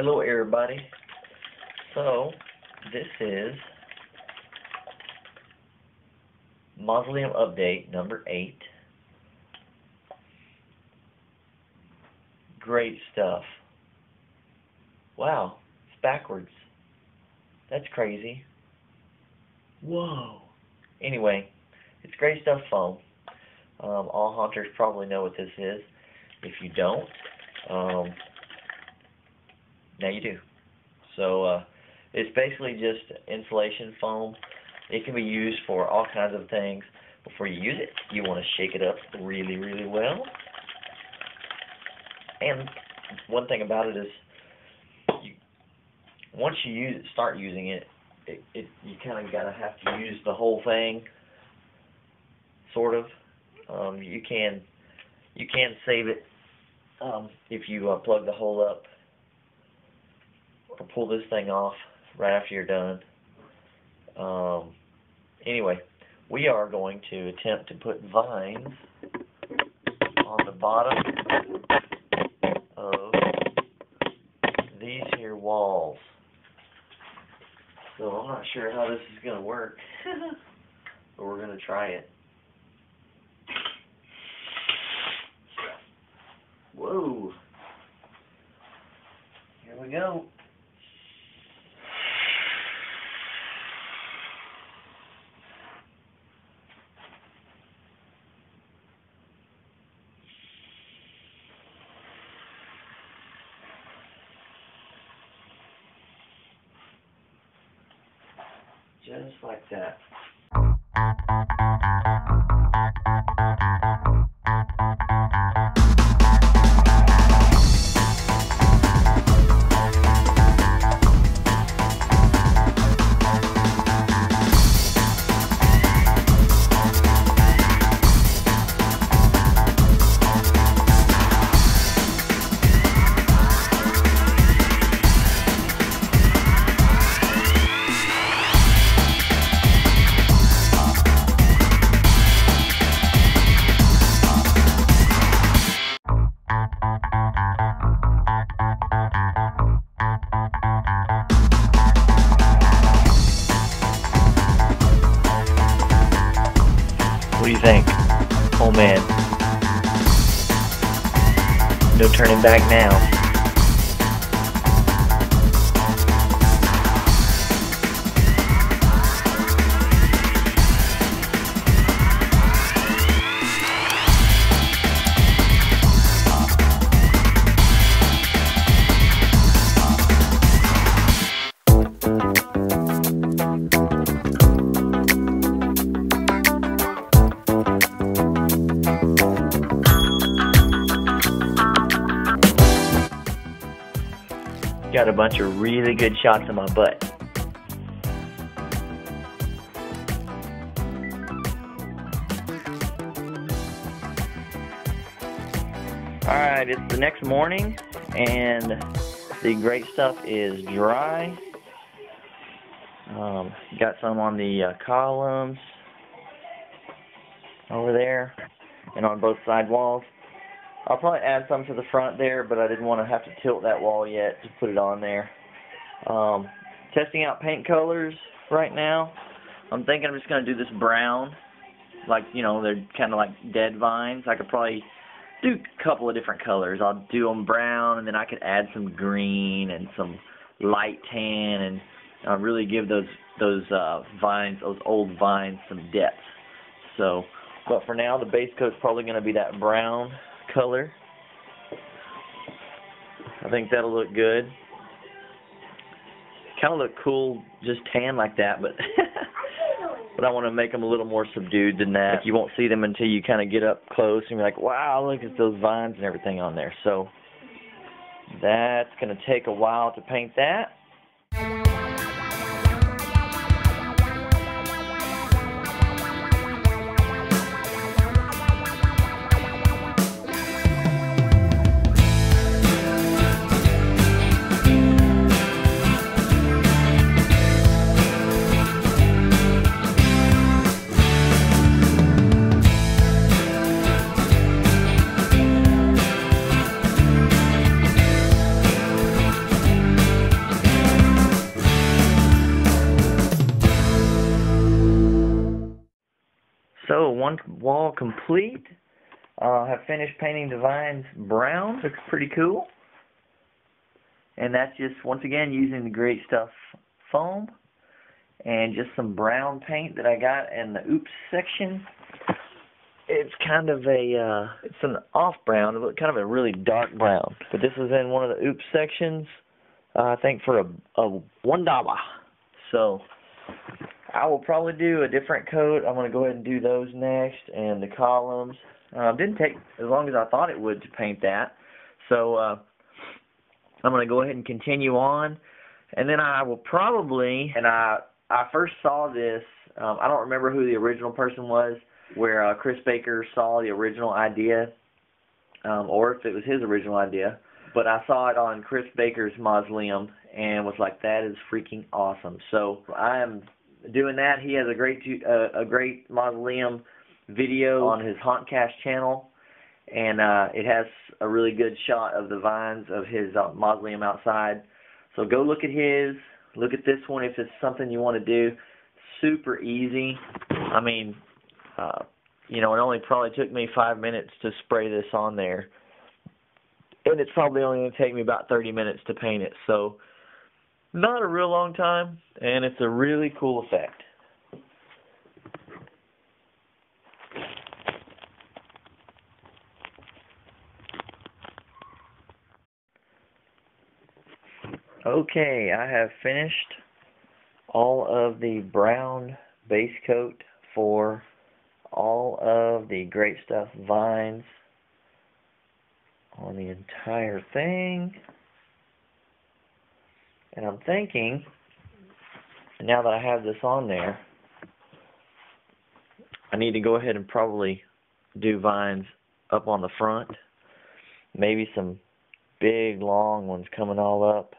Hello everybody. So this is Mausoleum update number 8. Great stuff. Wow, it's backwards. That's crazy. Whoa. Anyway, it's great stuff foam. All haunters probably know what this is. If you don't, now you do. So it's basically just insulation foam. It can be used for all kinds of things. Before you use it, you want to shake it up really, really well. And one thing about it is, once you start using it, you kind of have to use the whole thing, sort of. You can save it if you plug the hole up or pull this thing off right after you're done. Anyway, we are going to attempt to put vines on the bottom of these here walls. So I'm not sure how this is going to work, but we're going to try it. Whoa. Here we go. Just like that. What do you think? Oh man. No turning back now. Got a bunch of really good shots of my butt. Alright, it's the next morning and the great stuff is dry. Got some on the columns over there and on both side walls. I'll probably add some to the front there, but I didn't want to have to tilt that wall yet to put it on there. Testing out paint colors right now. I'm thinking I'm just going to do this brown. Like, you know, they're kind of like dead vines. I could probably do a couple of different colors. I'll do them brown, and then I could add some green and some light tan, and really give those vines, those old vines, some depth. So, but for now, the base coat's probably going to be that brown color. I think that'll look good. Kind of look cool just tan like that, but but I want to make them a little more subdued than that. Like, you won't see them until you kind of get up close and you're like, wow, look at those vines and everything on there. So that's going to take a while to paint that. one wall complete. Have finished painting the vines brown. Looks pretty cool. And that's just, once again, using the Great Stuff foam and just some brown paint that I got in the oops section. It's kind of a, it's an off brown, kind of a really dark brown. But this was in one of the oops sections, I think for a $1. So I will probably do a different coat. I'm going to go ahead and do those next, and the columns. Didn't take as long as I thought it would to paint that. So I'm going to go ahead and continue on. And then I will probably, and I first saw this, I don't remember who the original person was, where Chris Baker saw the original idea, or if it was his original idea. But I saw it on Chris Baker's Mausoleum and was like, that is freaking awesome. So I am doing that. He has a great Mausoleum video on his Hauntcast channel, and it has a really good shot of the vines of his Mausoleum outside. So go look at his, look at this one if it's something you want to do. Super easy. I mean, you know, it only probably took me 5 minutes to spray this on there, and it's probably only going to take me about 30 minutes to paint it. So not a real long time, and it's a really cool effect. Okay, I have finished all of the brown base coat for all of the Great Stuff vines on the entire thing. And I'm thinking, now that I have this on there, I need to go ahead and probably do vines up on the front. Maybe some big long ones coming all up,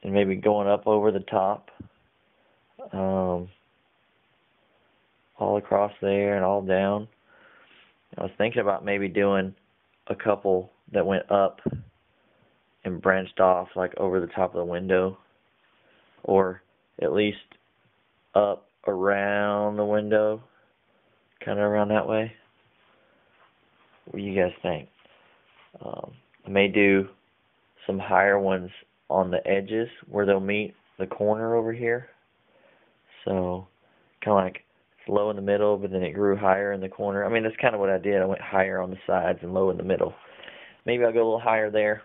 and maybe going up over the top, all across there and all down. I was thinking about maybe doing a couple that went up and branched off like over the top of the window, or at least up around the window, kind of around that way. What do you guys think? I may do some higher ones on the edges where they'll meet the corner over here. So kind of like it's low in the middle, but then it grew higher in the corner. I mean, that's kind of what I did. I went higher on the sides and low in the middle. Maybe I'll go a little higher there.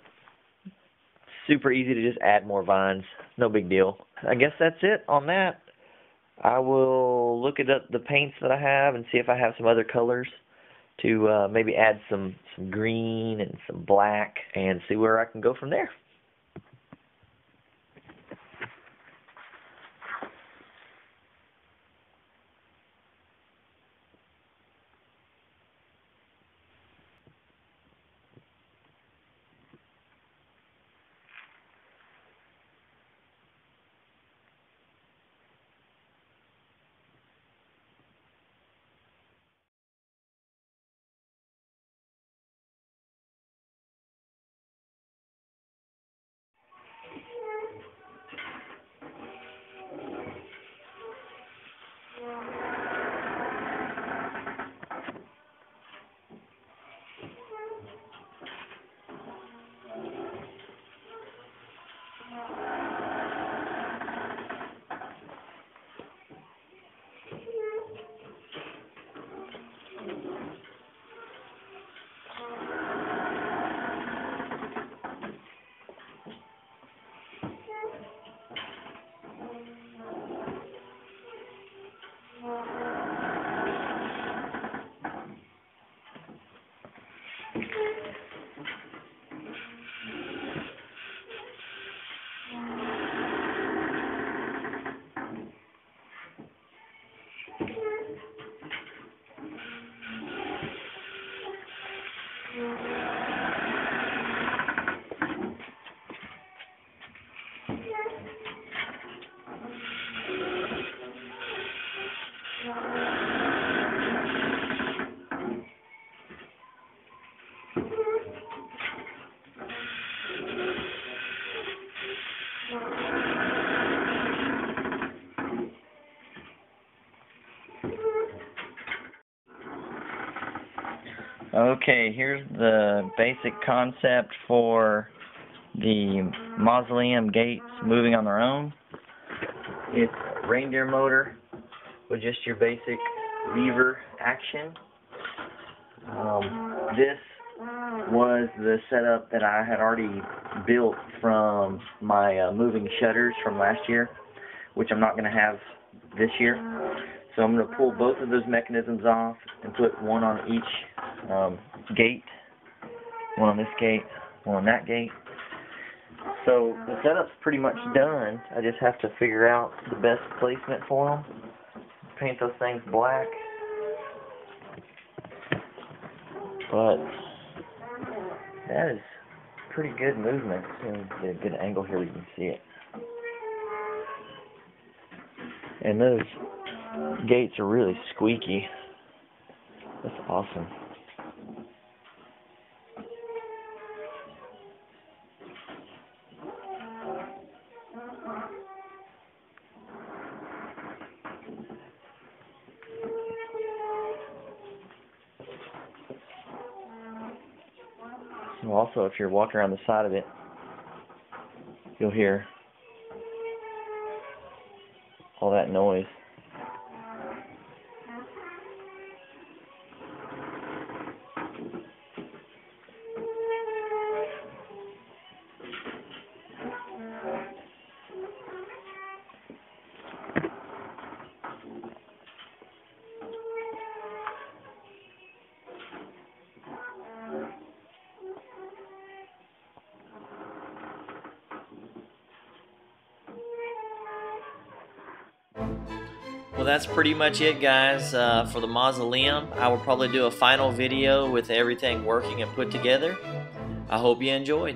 Super easy to just add more vines. No big deal. I guess that's it on that. I will look at the paints that I have and see if I have some other colors to maybe add some green and some black and see where I can go from there. Okay, here's the basic concept for the Mausoleum gates moving on their own. It's a reindeer motor with just your basic lever action. This was the setup that I had already built from my moving shutters from last year, which I'm not going to have this year. So I'm going to pull both of those mechanisms off and put one on each gate. One on this gate, one on that gate. So the setup's pretty much done. I just have to figure out the best placement for them. Paint those things black. But that is pretty good movement. Let me get a good angle here where you can see it. And those gates are really squeaky. That's awesome. So also, if you're walking around the side of it, you'll hear all that noise. Well, that's pretty much it, guys, for the Mausoleum. I will probably do a final video with everything working and put together. I hope you enjoyed.